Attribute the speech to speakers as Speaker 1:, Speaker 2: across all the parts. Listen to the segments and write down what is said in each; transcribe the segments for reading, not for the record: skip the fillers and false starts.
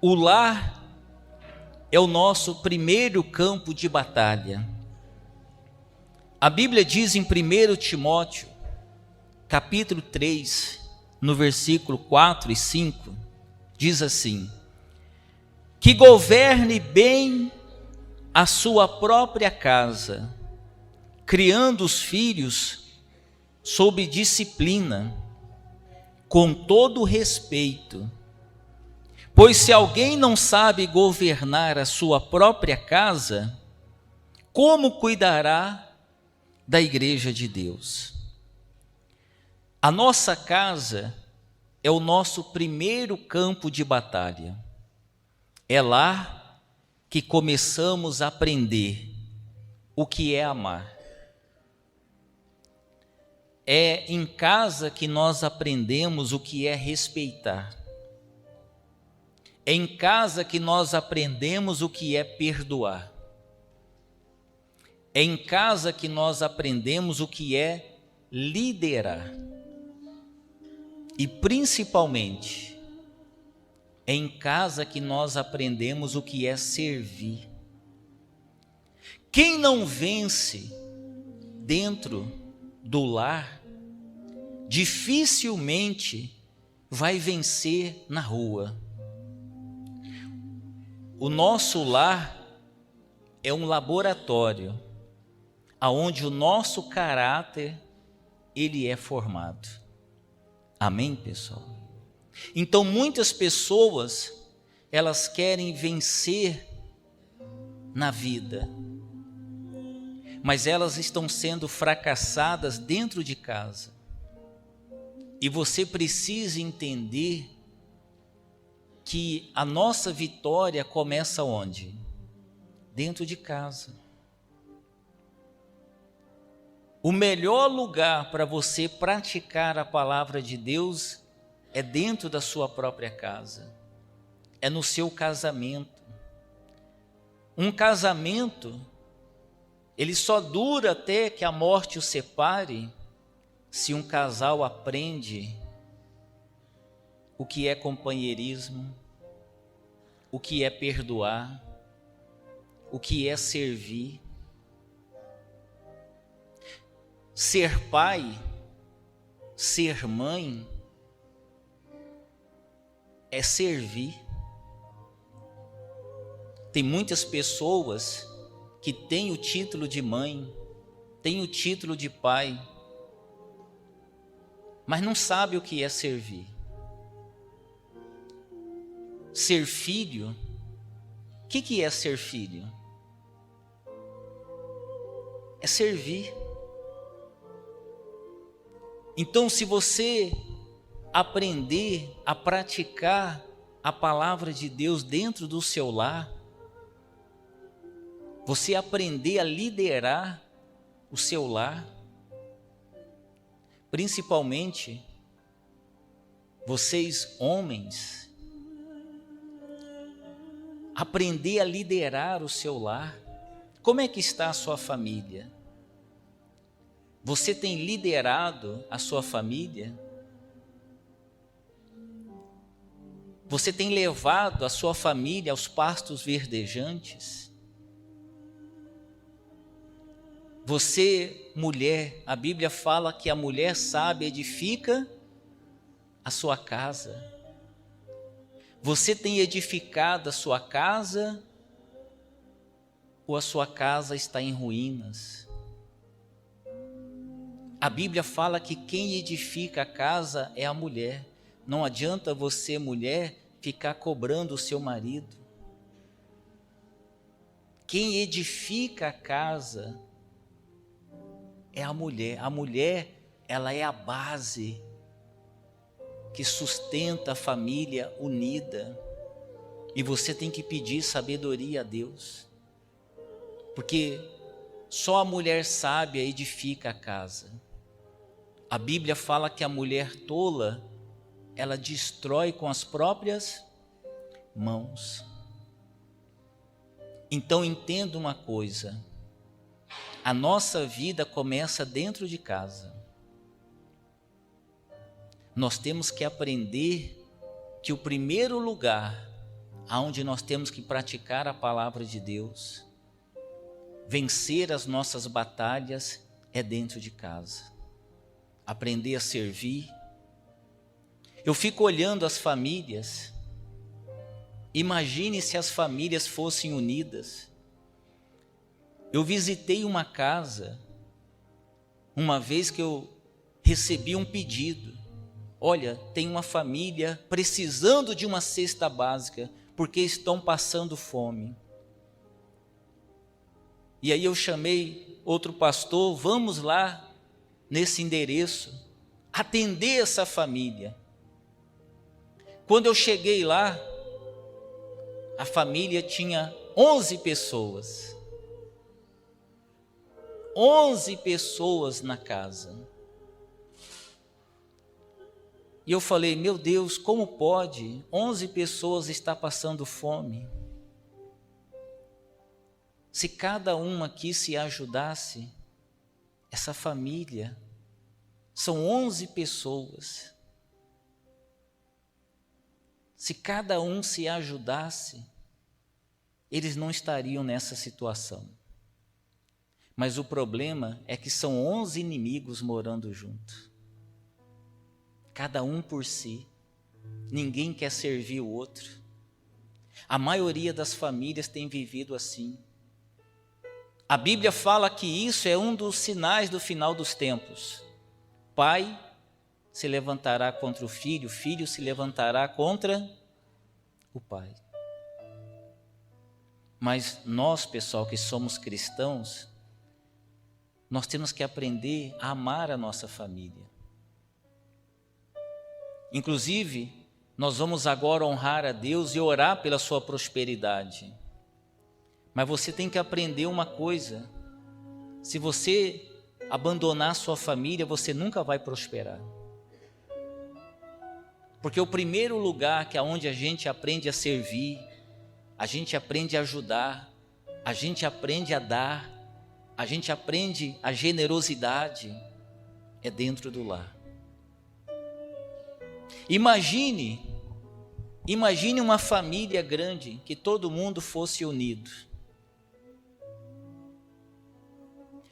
Speaker 1: O lar é o nosso primeiro campo de batalha. A Bíblia diz em 1 Timóteo, capítulo 3, no versículo 4 e 5, diz assim: que governe bem a sua própria casa, criando os filhos sob disciplina, com todo respeito. Pois se alguém não sabe governar a sua própria casa, como cuidará da igreja de Deus? A nossa casa é o nosso primeiro campo de batalha. É lá que começamos a aprender o que é amar. É em casa que nós aprendemos o que é respeitar. É em casa que nós aprendemos o que é perdoar. É em casa que nós aprendemos o que é liderar. E principalmente, é em casa que nós aprendemos o que é servir. Quem não vence dentro do lar, dificilmente vai vencer na rua. O nosso lar é um laboratório aonde o nosso caráter ele é formado. Amém, pessoal? Então muitas pessoas elas querem vencer na vida, mas elas estão sendo fracassadas dentro de casa. E você precisa entender que a nossa vitória começa onde? Dentro de casa. O melhor lugar para você praticar a palavra de Deus é dentro da sua própria casa. É no seu casamento. Um casamento, ele só dura até que a morte o separe, se um casal aprende o que é companheirismo, o que é perdoar, o que é servir. Ser pai, ser mãe, é servir. Tem muitas pessoas que têm o título de mãe, têm o título de pai, mas não sabem o que é servir. Ser filho, o que é ser filho? É servir. Então, se você aprender a praticar a palavra de Deus dentro do seu lar, você aprender a liderar o seu lar, principalmente vocês homens, aprender a liderar o seu lar. Como é que está a sua família? Você tem liderado a sua família? Você tem levado a sua família aos pastos verdejantes? Você, mulher, a Bíblia fala que a mulher sábia edifica a sua casa. Você tem edificado a sua casa ou a sua casa está em ruínas? A Bíblia fala que quem edifica a casa é a mulher. Não adianta você, mulher, ficar cobrando o seu marido. Quem edifica a casa é a mulher. A mulher, ela é a base que sustenta a família unida. E você tem que pedir sabedoria a Deus, porque só a mulher sábia edifica a casa. A Bíblia fala que a mulher tola, ela destrói com as próprias mãos. Então entenda uma coisa, a nossa vida começa dentro de casa. Nós temos que aprender que o primeiro lugar aonde nós temos que praticar a palavra de Deus, vencer as nossas batalhas é dentro de casa. Aprender a servir. Eu fico olhando as famílias. Imagine se as famílias fossem unidas. Eu visitei uma casa, uma vez que eu recebi um pedido. Olha, tem uma família precisando de uma cesta básica, porque estão passando fome. E aí eu chamei outro pastor, vamos lá nesse endereço, atender essa família. Quando eu cheguei lá, a família tinha 11 pessoas. 11 pessoas na casa. E eu falei, meu Deus, como pode 11 pessoas estar passando fome? Se cada uma aqui se ajudasse, essa família, são 11 pessoas. Se cada um se ajudasse, eles não estariam nessa situação. Mas o problema é que são 11 inimigos morando juntos. Cada um por si. Ninguém quer servir o outro. A maioria das famílias tem vivido assim. A Bíblia fala que isso é um dos sinais do final dos tempos. Pai se levantará contra o filho se levantará contra o pai. Mas nós, pessoal, que somos cristãos, nós temos que aprender a amar a nossa família. Inclusive, nós vamos agora honrar a Deus e orar pela sua prosperidade. Mas você tem que aprender uma coisa: se você abandonar a sua família, você nunca vai prosperar. Porque o primeiro lugar que é onde a gente aprende a servir, a gente aprende a ajudar, a gente aprende a dar, a gente aprende a generosidade, é dentro do lar. Imagine uma família grande, que todo mundo fosse unido.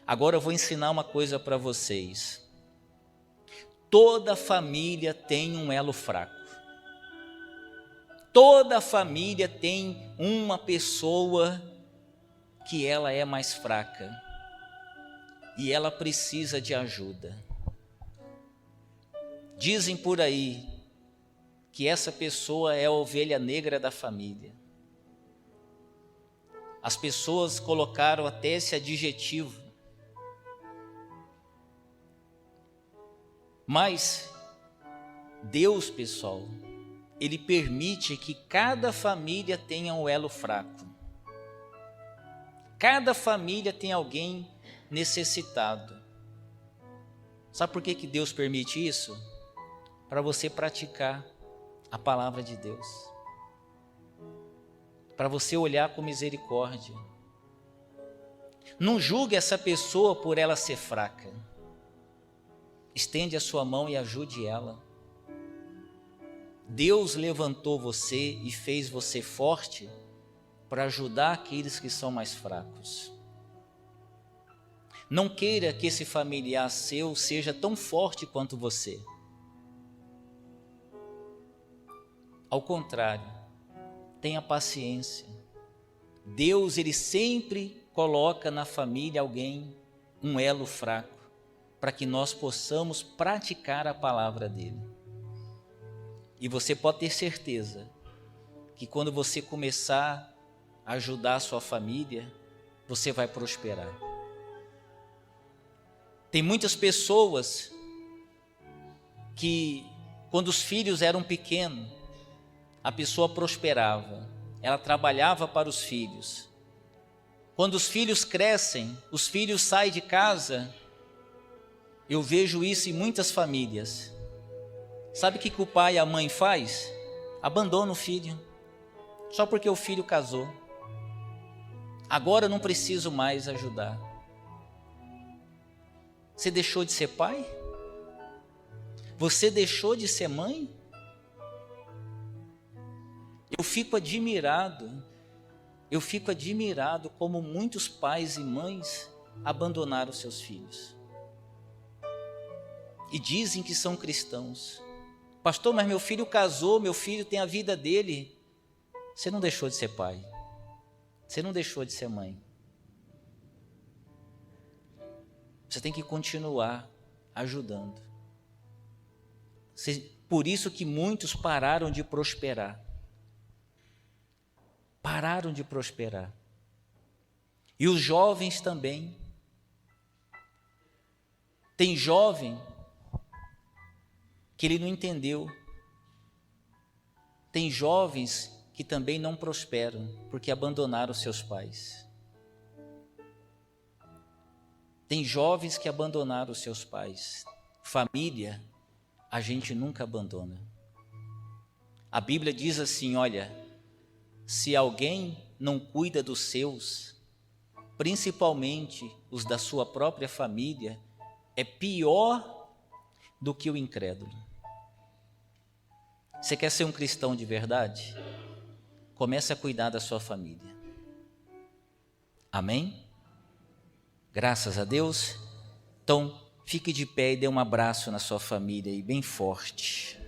Speaker 1: Agora eu vou ensinar uma coisa para vocês. Toda família tem um elo fraco. Toda família tem uma pessoa que ela é mais fraca e ela precisa de ajuda. Dizem por aí que essa pessoa é a ovelha negra da família. As pessoas colocaram até esse adjetivo. Mas Deus, pessoal, Ele permite que cada família tenha um elo fraco. Cada família tem alguém necessitado. Sabe por que Deus permite isso? Para você praticar a palavra de Deus. Para você olhar com misericórdia. Não julgue essa pessoa por ela ser fraca. Estende a sua mão e ajude ela. Deus levantou você e fez você forte para ajudar aqueles que são mais fracos. Não queira que esse familiar seu seja tão forte quanto você. Ao contrário, tenha paciência. Deus, Ele sempre coloca na família alguém, um elo fraco, para que nós possamos praticar a palavra dEle. E você pode ter certeza que quando você começar a ajudar a sua família, você vai prosperar. Tem muitas pessoas que, quando os filhos eram pequenos, a pessoa prosperava, ela trabalhava para os filhos. Quando os filhos crescem, os filhos saem de casa, eu vejo isso em muitas famílias. Sabe o que o pai e a mãe faz? Abandona o filho, só porque o filho casou. Agora eu não preciso mais ajudar. Você deixou de ser pai? Você deixou de ser mãe? Eu fico admirado como muitos pais e mães abandonaram seus filhos. E dizem que são cristãos. Pastor, mas meu filho casou, meu filho tem a vida dele. Você não deixou de ser pai. Você não deixou de ser mãe. Você tem que continuar ajudando. Por isso que muitos pararam de prosperar. Pararam de prosperar. E os jovens também. Tem jovem que ele não entendeu. Tem jovens que também não prosperam, porque abandonaram seus pais. Tem jovens que abandonaram seus pais. Família, a gente nunca abandona. A Bíblia diz assim, olha, se alguém não cuida dos seus, principalmente os da sua própria família, é pior do que o incrédulo. Você quer ser um cristão de verdade? Comece a cuidar da sua família. Amém? Graças a Deus. Então, fique de pé e dê um abraço na sua família aí, bem forte.